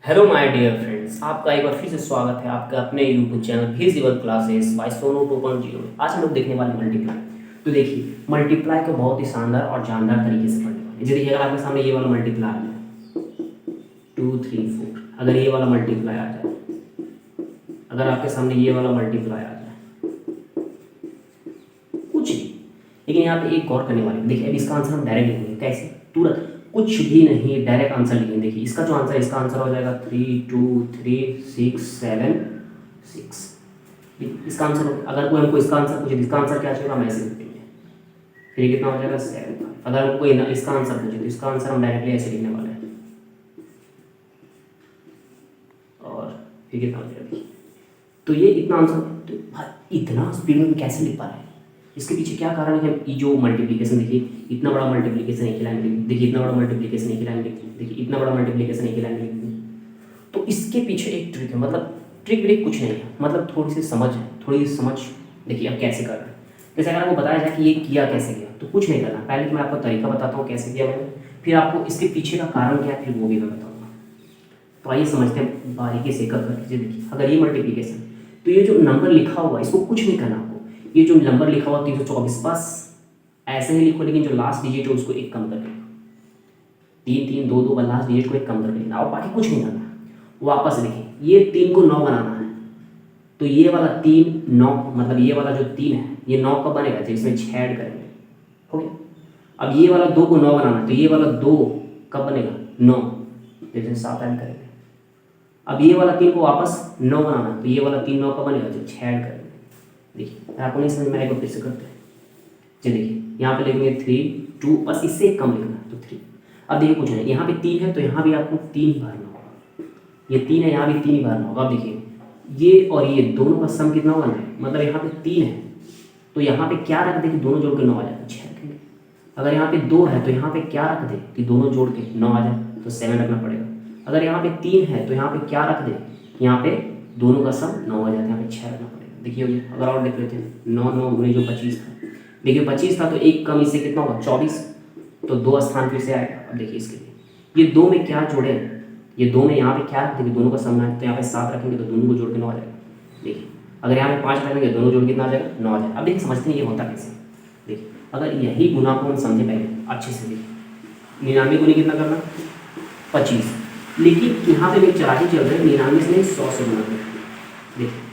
Hello my dear friends, आपका एक बार फिर से स्वागत है आपका अपने YouTube channel visible classes bye Sonu 2.0 में। आज हम लोग देखने वाले मल्टीप्लाई। तो देखिए, मल्टीप्लाई को बहुत ही शानदार और जानदार तरीके से पढ़ने वाले। जैसे अगर आपके सामने ये वाला मल्टीप्लाई आ जाए 2 3 4, अगर ये वाला मल्टीप्लाई आ जाए, अगर आपके सामने ये वाला मल्टीप्लाई आ जाए, कुछ भी, लेकिन यहाँ पे एक गौर करने वाली, देखिए अब इसका आंसर हम डायरेक्ट लिखेंगे। कैसे? तुरंत, कुछ भी नहीं, डायरेक्ट आंसर लिखेंगे। देखिए इसका जो आंसर है, इसका आंसर हो जाएगा 3 2 3 6 7 6। इसका आंसर, अगर कोई हमको इसका आंसर पूछे, इसका आंसर क्या चाहिए, हम ऐसे लिखेंगे। फिर कितना हो जाएगा 7 5। अगर कोई इसका आंसर पूछे तो इसका आंसर हम डायरेक्टली ऐसे लिखने वाले हैं। और फिर कितना हो जाएगा, तो ये इतना आंसर। तो भाई इतना स्पीड में कैसे लिख पा रहे हैं? इसके पीछे क्या कारण है? ये जो मल्टीप्लिकेशन, देखिए इतना बड़ा मल्टीप्लिकेशन एक ही लाइन में, देखिए इतना बड़ा मल्टीप्लिकेशन एक ही लाइन में, देखिए इतना बड़ा मल्टीप्लिकेशन एक ही लाइन में। तो इसके पीछे एक ट्रिक है, मतलब ट्रिक ब्रिक कुछ नहीं है, मतलब थोड़ी सी समझ है, थोड़ी सी समझ। देखिए अब कैसे कर रहे हैं। जैसे अगर आपको बताया जाए कि ये किया कैसे गया, तो कुछ नहीं करना। पहले तो मैं आपको तरीका बताता हूँ कैसे किया मैंने, फिर आपको इसके पीछे का कारण क्या है, फिर वो भी मैं बताऊँगा। तो आइए समझते हैं बारीकी से कर करके। देखिए अगर ये मल्टीप्लिकेशन, तो ये जो नंबर लिखा हुआ है इसको कुछ नहीं करना आपको। ये जो नंबर लिखा हुआ 324, बस ऐसे ही लिखो, लेकिन जो लास्ट डिजिट है उसको एक कम कर लिखो। 3 3 2 2 लास्ट डिजिट को एक कम करके लिखना, और बाकी कुछ नहीं करना। वापस लिखें, ये 3 को 9 बनाना है, तो ये वाला 3 9, मतलब ये वाला जो 3 है ये 9 कब बनेगा, जब इसमें 6 ऐड करेंगे। हो गया। अब ये वाला 2 को 9 बनाना है, तो ये वाला 2 कब बनेगा 9, जैसे 7 ऐड करेंगे। अब ये वाला 3 को वापस 9 बनाना है, तो ये वाला 3 9 कब बनेगा, जब 6 ऐड करेंगे। देखिए आपको नहीं समझ में आएगा, फिर से करते हैं। चलिए देखिए, यहाँ पे लिखेंगे 3 2, बस इससे कम लिखना है, तो 3। अब देखिए कुछ नहीं, यहाँ पे 3 है तो यहाँ भी आपको 3 ही भरना होगा। ये 3 है, यहाँ भी 3 ही भरना होगा। अब देखिए ये और ये दोनों का सम कितना होगा, मतलब यहाँ पे 3 है तो यहाँ पे क्या रख दे कि दोनों जोड़ के 9 आ जाए, 6 रखेंगे। अगर यहाँ पे 2 है तो यहाँ पे क्या रख दे कि दोनों जोड़ के 9 आ जाए, तो 7 रखना पड़ेगा। अगर यहाँ पे 3 है तो यहाँ पे क्या रख दे, यहाँ पे दोनों का सम 9 आ जाता है, यहाँ पे 6 रखना पड़ेगा। देखिए अगर और देख लेते हैं, 9 9 गुणे जो 25 था, देखिए 25 था तो एक कम इससे कितना होगा 24, तो 2 स्थान फिर से आएगा। अब देखिए इसके लिए ये 2 में क्या जोड़े, ये 2 में यहाँ पे क्या रखते हैं, दोनों का सम है, तो यहाँ पे 7 रखेंगे तो दोनों को जोड़ के 9 आ जाएगा। देखिए अगर यहाँ पे 5 रखेंगे दोनों जोड़ के कितना आ जाएगा, 9 आ जाएगा। अब देखिए समझते हैं ये होता कैसे। देखिए अगर यही गुना को हम समझे पहले अच्छे से, देखिए 99 गुने कितना करना 25, लेकिन यहाँ पे एक चलाकी चल रही है, 99 से नहीं 100 से गुना करना। देखिए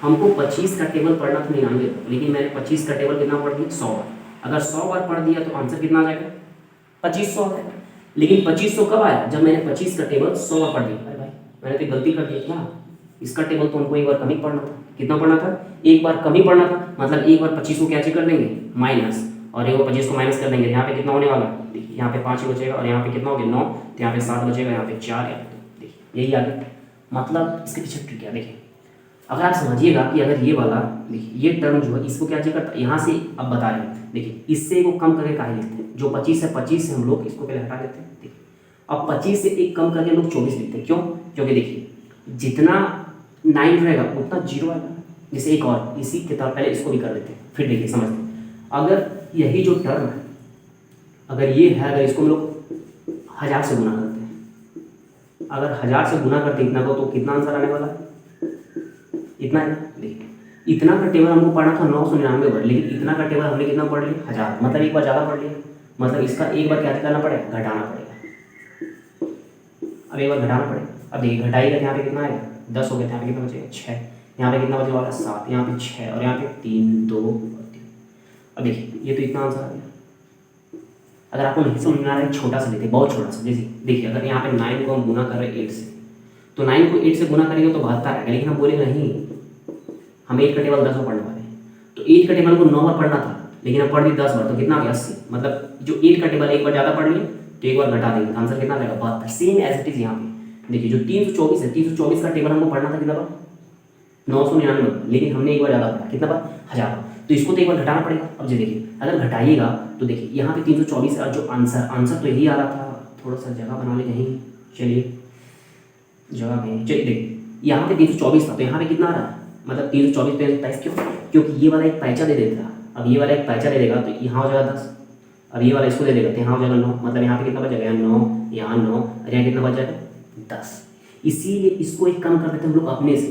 हमको 25 का टेबल पढ़ना था 99, लेकिन मैंने 25 का टेबल कितना पढ़ दिया 100 बार। अगर 100 बार पढ़ दिया तो आंसर कितना आ जाएगा 2500 आ जाएगा। लेकिन 2500 कब आया, जब मैंने 25 का टेबल 100 बार पढ़ दिया। अरे भाई मैंने तो गलती कर दी क्या, इसका टेबल तो हमको एक बार कम ही पढ़ना था। कितना पढ़ना था, एक बार कम ही पढ़ना था, मतलब एक बार 25 को क्या कर देंगे माइनस, और एक बार 25 को माइनस कर देंगे। यहाँ पे कितना होने वाला, देखिए यहाँ पे 5 ही बचेगा, और यहाँ पे कितना हो गया 9, तो यहाँ पे 7 बचेगा, यहाँ पे 4, देखिए यही आ गया। मतलब इसके पीछे ट्रिक क्या, देखिए अगर आप समझिएगा कि अगर ये वाला, देखिए ये टर्म जो है इसको क्या चेक करता है, यहाँ से अब बता रहे हैं, देखिए इससे को कम करके काहे लिखते हैं, जो 25 है 25 से हम लोग इसको पहले हटा देते हैं। देखिए अब 25 से एक कम करके हम लोग 24 लिखते हैं। क्यों? क्योंकि देखिए जितना 9 रहेगा उतना 0 आएगा। जैसे एक और इसी के तरह, पहले इसको भी कर देते हैं, फिर देखिए समझते हैं। अगर यही जो टर्म है, अगर ये है, अगर इसको हम लोग 1000 से गुना करते हैं, अगर 1000 से गुना करते इतना को, तो कितना आंसर आने वाला है, इतना है। देखिए इतना का टेबल हमको पढ़ना था 999 बार, लेकिन इतना का टेबल हमने कितना पढ़ लिया 1000, मतलब एक बार ज़्यादा पढ़ लिया, मतलब इसका एक बार क्या करना पड़ेगा, घटाना पड़ेगा। अब एक बार घटाना पड़ेगा। अब देखिए घटाइएगा तो यहाँ पे कितना आएगा 10 हो गया, यहाँ पे कितना बचेगा 6, यहाँ पे कितना बचने वाला 7, यहाँ पे 6, और यहाँ पे 3 2 और 3। अब देखिए ये तो इतना आंसर आ गया। अगर आपको नहीं समझ में आ रहा है, छोटा सा लेते हैं, बहुत छोटा सा। जैसे देखिए अगर यहाँ पे 9 को हम गुना कर रहे हैं 8 से, तो 9 को 8 से गुना करेंगे तो 72 आएगा, लेकिन हम बोलेंगे नहीं हम 8 का टेबल 10 बार पढ़ने वाले हैं, तो 8 का टेबल को 9 बार पढ़ना था, लेकिन हम पढ़ दिए 10 बार, तो कितना आ गया 80। मतलब जो 8 का टेबल एक बार ज़्यादा पढ़ लिए तो एक बार घटा देंगे, आंसर कितना आ जाएगा 72। सेम एज इट इज यहाँ पे देखिए, जो 324 है, 324 का टेबल हमको पढ़ना था कितना बार 999, लेकिन हमने एक बार ज़्यादा पढ़ा, कितना बार 1000, तो इसको तो एक बार घटाना पड़ेगा। अब जो देखिए अगर घटाइएगा तो देखिए यहाँ पे 324 है, और जो आंसर तो यही आ रहा था, थोड़ा सा जगह बना ले कहीं, चलिए जगह कहीं, चलिए देखिए यहाँ पे 324 था, तो यहाँ पे कितना आ रहा है, मतलब 324 पे 27। क्यों? क्योंकि ये वाला एक पैचा दे देता, अब ये वाला एक पैचा दे देगा तो यहाँ हो जाएगा 10, अब ये वाला इसको दे देगा तो यहाँ हो जाएगा 9, मतलब यहाँ पे कितना बच जाएगा 9, यहाँ 9, और यहाँ कितना बच जाएगा 10। इसीलिए इसको एक कम कर देते हम लोग अपने से,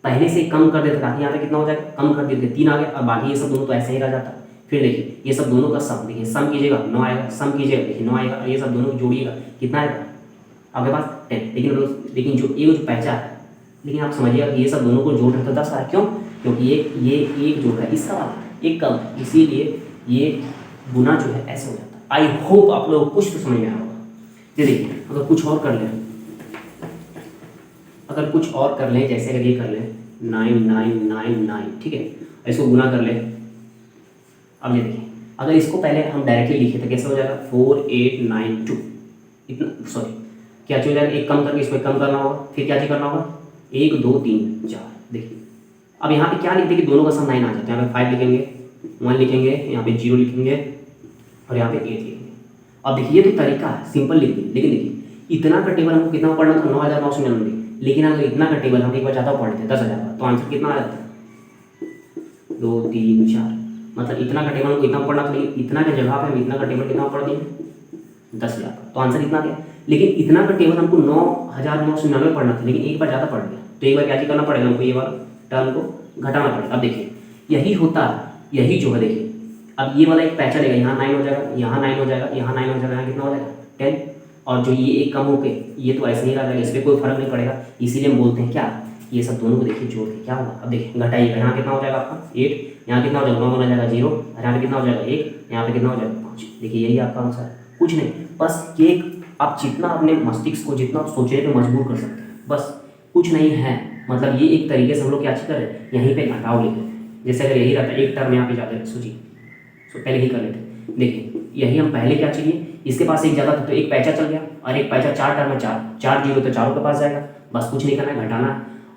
पहले से कम कर देते ताकि यहाँ पे कितना हो जाएगा, कम कर देते 3 आ गया, और बाकी ये सब दोनों तो ऐसे ही रह जाता। फिर देखिए ये सब दोनों का सम, देखिए सम कीजिएगा 9 आएगा, सम कीजिएगा देखिए 9 आएगा, और ये सब दोनों जोड़िएगा कितना आएगा आपके पास 10। लेकिन जो ये जो पैचा है, लेकिन आप समझिएगा कि ये सब दोनों को जोड़ रहे तो 10 आ, क्यों? क्योंकि ये एक जो है इसका वाला एक कम, इसीलिए ये गुना जो है ऐसे हो जाता है। आई होप आप लोग कुछ तो समझ में आया होगा। ये देखिए अगर कुछ और कर लें, अगर कुछ और कर लें, जैसे अगर ये कर लें 9999, ठीक है, इसको गुना कर लें। अब ये देखिए अगर इसको पहले हम डायरेक्टली लिखे तो कैसे हो जाएगा 4892, इतना सॉरी क्या चीज़ हो जाएगा, एक कम करके इसमें कम करना होगा, फिर क्या चीज़ करना होगा 1 2 3 4। देखिए अब यहाँ पे क्या लिखते हैं कि दोनों का सम 9 आ जाता है। यहाँ पे 5 लिखेंगे, 1 लिखेंगे, यहाँ पे 0 लिखेंगे, और यहाँ पे 8 लिखेंगे। अब देखिए ये तो तरीका है, सिंपल लिख दिए, लेकिन देखिए इतना का टेबल हमको कितना पढ़ना था 9999, लेकिन अगर इतना का टेबल हम एक बार ज़्यादा पढ़ते हैं 10,000 का, तो आंसर कितना आ जाता है 2 3 4। मतलब इतना का टेबल हमको इतना पढ़ना था, लेकिन इतना के जगह पे हम इतना का टेबल कितना पढ़ दिए 10,000 का, तो आंसर इतना गया। लेकिन इतना का टेबल हमको 9999 पढ़ना था, लेकिन एक बार ज़्यादा पढ़ गया, तो एक बार क्या चीज़ करना पड़ेगा हमको, ये वाला टर्म को घटाना पड़ेगा। अब देखिए यही होता है, यही जो है देखिए अब ये वाला एक पैचा लेगा, यहाँ 9 हो जाएगा, यहाँ 9 हो जाएगा, यहाँ 9 हो जाएगा, यहाँ कितना हो जाएगा 10, और जो ये एक कम होके ये तो ऐसे नहीं रह जाएगा, इस पर कोई फर्क नहीं पड़ेगा। इसीलिए हम बोलते हैं क्या, ये सब दोनों को देखिए जोड़ के क्या होगा। अब देखिए घटाइएगा, यहाँ कितना हो जाएगा आपका 8, यहाँ कितना हो जाएगा 9 हो जाएगा 0, और यहाँ पे कितना हो जाएगा 1, यहाँ पे कितना हो जाएगा 5। देखिए यही आपका आंसर है, कुछ नहीं, बस केक आप जितना अपने मस्तिष्क को जितना सोचने पे मजबूर कर सकते हैं, बस कुछ नहीं है। मतलब ये एक तरीके से हम लोग क्या चीज़ कर रहे हैं, यहीं पे घटाव लिखे। जैसे अगर यही रहता एक टर्म यहाँ पे जाते सोचिए, तो पहले ही कर लेते। देखिए यही हम पहले क्या चाहिए, इसके पास एक ज़्यादा था तो एक पैचा चल गया, और एक पैचा 4 टर्म है, 4 जीरो तो चारों के पास जाएगा, बस कुछ नहीं करना है, घटाना है।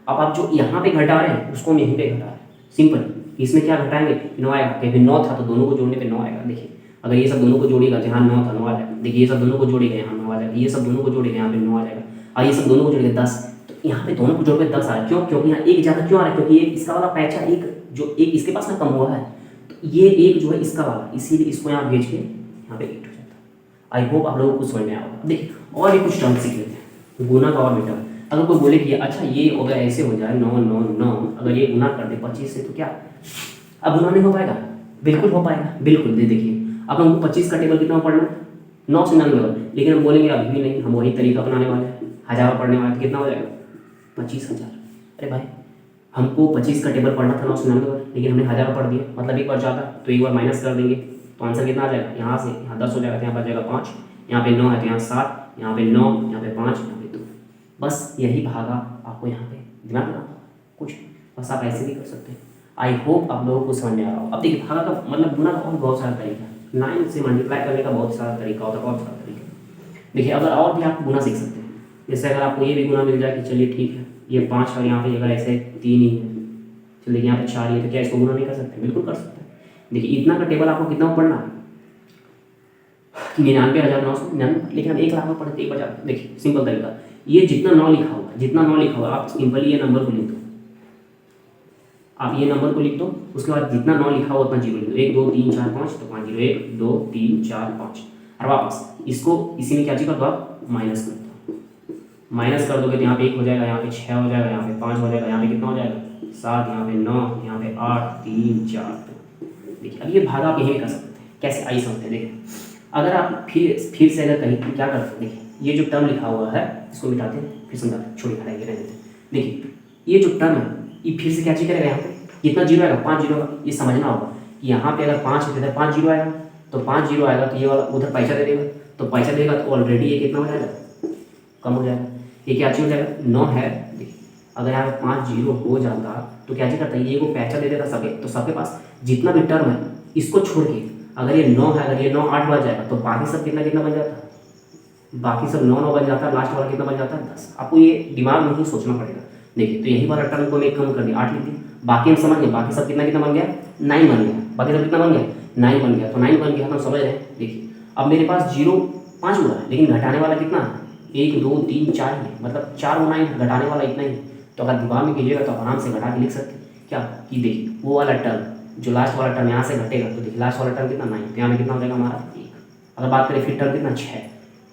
अब आप जो यहाँ पे घटा रहे हैं उसको हम यहीं पे घटा रहे हैं, सिंपल। इसमें क्या घटाएंगे 9 आएगा, क्योंकि 9 था तो दोनों को जोड़ने पे 9 आएगा। देखिए अगर ये सब दोनों को जोड़ेगा तो यहाँ 9 था 9 आ जाएगा, देखिए ये सब दोनों को जोड़ेगा यहाँ 9 आ जाएगा, ये सब दोनों को जोड़ेगा यहाँ पे 9 आ जाएगा, और ये सब दोनों को जोड़ेगा 10, तो यहाँ पे दोनों को जोड़ के 10 आ रहा है। क्यों? क्योंकि यहाँ एक ज़्यादा क्यों आ रहा है, क्योंकि ये इसका वाला पैचा एक जो एक इसके पास ना कम हुआ है, तो ये एक जो है इसका वाला, इसीलिए इसको यहाँ भेज के यहाँ पे 8 हो जाता है। आई होप आप लोगों को समझ में आया होगा। देखिए और भी कुछ टर्म सीख लेते हैं, गुना का और बेटा। अगर कोई बोले कि अच्छा ये अगर ऐसे हो जाए 9 9 9, अगर ये गुना कर दे 25 से तो क्या अब गुना नहीं हो पाएगा? बिल्कुल हो पाएगा, बिल्कुल। देखिए अब हमको 25 का टेबल कितना पढ़ना 9 से 99, लेकिन हम बोलेंगे अभी भी नहीं, हम वही तरीका अपनाने वाले हैं, 1000 पढ़ने वाले, तो कितना हो जाएगा 25,000। अरे भाई हमको 25 का टेबल पढ़ना था 9 से 99, लेकिन हमने 1000 पढ़ दिया, मतलब एक बार जाता तो एक बार माइनस कर देंगे तो आंसर कितना आ जाएगा, यहाँ से यहाँ 10 हो जाएगा, तो यहाँ पर जाएगा 5, यहाँ पे 9 है तो यहाँ 7, यहाँ पे 9, यहाँ पे 5, यहाँ पे 2। बस यही भागा आपको यहाँ पे दिमाग में कुछ, बस आप ऐसे भी कर सकते हैं। आई होप आप लोगों को समझ में आ रहा हो। अब देखिए भागा का मतलब गुना का और बहुत सारा तरीका है, 9 से मल्टीप्लाई करने का बहुत सारा तरीका होता है, बहुत सारा तरीका। देखिए अगर और भी आप गुना सीख सकते हैं, जैसे अगर आपको ये भी गुना मिल जाए कि चलिए ठीक है ये 5 और यहाँ पे अगर ऐसे 3 ही है, चलिए यहाँ पे 4 ही है, तो क्या इसको गुना नहीं कर सकते? बिल्कुल कर सकते हैं। देखिए इतना का टेबल आपको कितना पढ़ना है 99,999, लेकिन हम 1 लाख में पढ़ते 1 बजा। देखिए सिंपल तरीका, ये जितना 9 लिखा हुआ, जितना 9 लिखा हुआ आप सिंपली ये नंबर को लिख दो, आप ये नंबर को लिख दो, उसके बाद जितना 9 लिखा हुआ उतना जीरो लिख दो, 1 2 3 4 5, तो 5 जीरो, 1 2 3 4 5, और वापस इसको इसी में क्या चीज़ कर दो आप माइनस कर दो, माइनस कर दोगे तो यहाँ पे 1 हो जाएगा, यहाँ पे 6 हो जाएगा, यहाँ पे 5 हो जाएगा, यहाँ पे कितना हो जाएगा 7, यहाँ पे 9, यहाँ पे 8 3 4 2। देखिए अब ये भागा आप यहीं कर सकते हैं, कैसे आई समझते हैं। देखिए अगर आप फिर से अगर कहीं क्या करते हैं, देखिए ये जो टर्म लिखा हुआ है इसको मिटाते हैं, फिर समझाते हैं, छोड़िए हटाइए रहने देते हैं। देखिए ये जो टर्म है ये फिर से क्या चीज़ करेगा, यहाँ पे कितना जीरो आएगा 5 जीरो का, ये समझना होगा कि यहाँ पे अगर 5 है तो 5 जीरो आएगा, तो 5 जीरो आएगा तो ये वाला उधर पैसा दे देगा, तो पैसा देगा तो ऑलरेडी ये कितना हो जाएगा कम हो जाएगा, ये क्या चीज़ हो जाएगा 9 है। देखिए अगर यहाँ पे 5 जीरो हो जाता तो क्या चीज़ करता है, ये को पैसा दे देता सबके, तो सबके पास जितना भी टर्म है इसको छोड़ के अगर ये 9 है, अगर ये 9 8 बन जाएगा तो बाकी सब कितना कितना बन जाता है, बाकी सब 9 9 बन जाता है, लास्ट वाला कितना बन जाता है 10। आपको ये दिमाग में ही सोचना पड़ेगा। देखिए तो यही वाला टर्म को मैं कम कर दिया 8 लिख दिया, बाकी हम समझ गए, बाकी सब कितना कितना बन गया 9 बन गया, बाकी सब कितना बन गया 9 बन गया, तो 9 बन गया हम समझ रहे हैं। देखिए अब मेरे पास 0 5 हुआ है, लेकिन घटाने वाला कितना है 1 2 3 4 ही है, मतलब 4 गुना ही घटाने वाला इतना ही। तो अगर दिमाग में कीजिएगा तो आराम से घटा के लिख सकते हैं क्या कि देखिए वो वाला टर्म जो लास्ट वाला टर्म यहाँ से घटेगा, तो देखिए लास्ट वाला टर्म कितना 9, तो यहाँ में कितना हो जाएगा हमारा 1। अगर बात करें फिर टर्म कितना 6,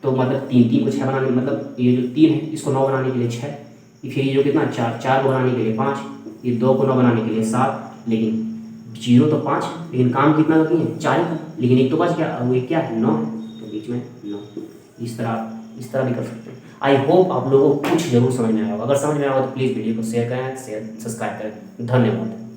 तो मतलब 3 को 6 बनाने, मतलब ये जो 3 है इसको 9 बनाने के लिए 6, फिर ये जो कितना 4 को बनाने के लिए 5, ये 2 को 9 बनाने के लिए 7, लेकिन 0 तो 5, लेकिन काम कितना का किए 4 का, लेकिन एक तो बच गया, और वो क्या है 9 है, तो बीच में 9। इस तरह भी कर सकते हैं। आई होप आप लोगों को कुछ जरूर समझ में आया होगा। अगर समझ में आया होगा तो प्लीज़ वीडियो को शेयर करें, सब्सक्राइब करें। धन्यवाद।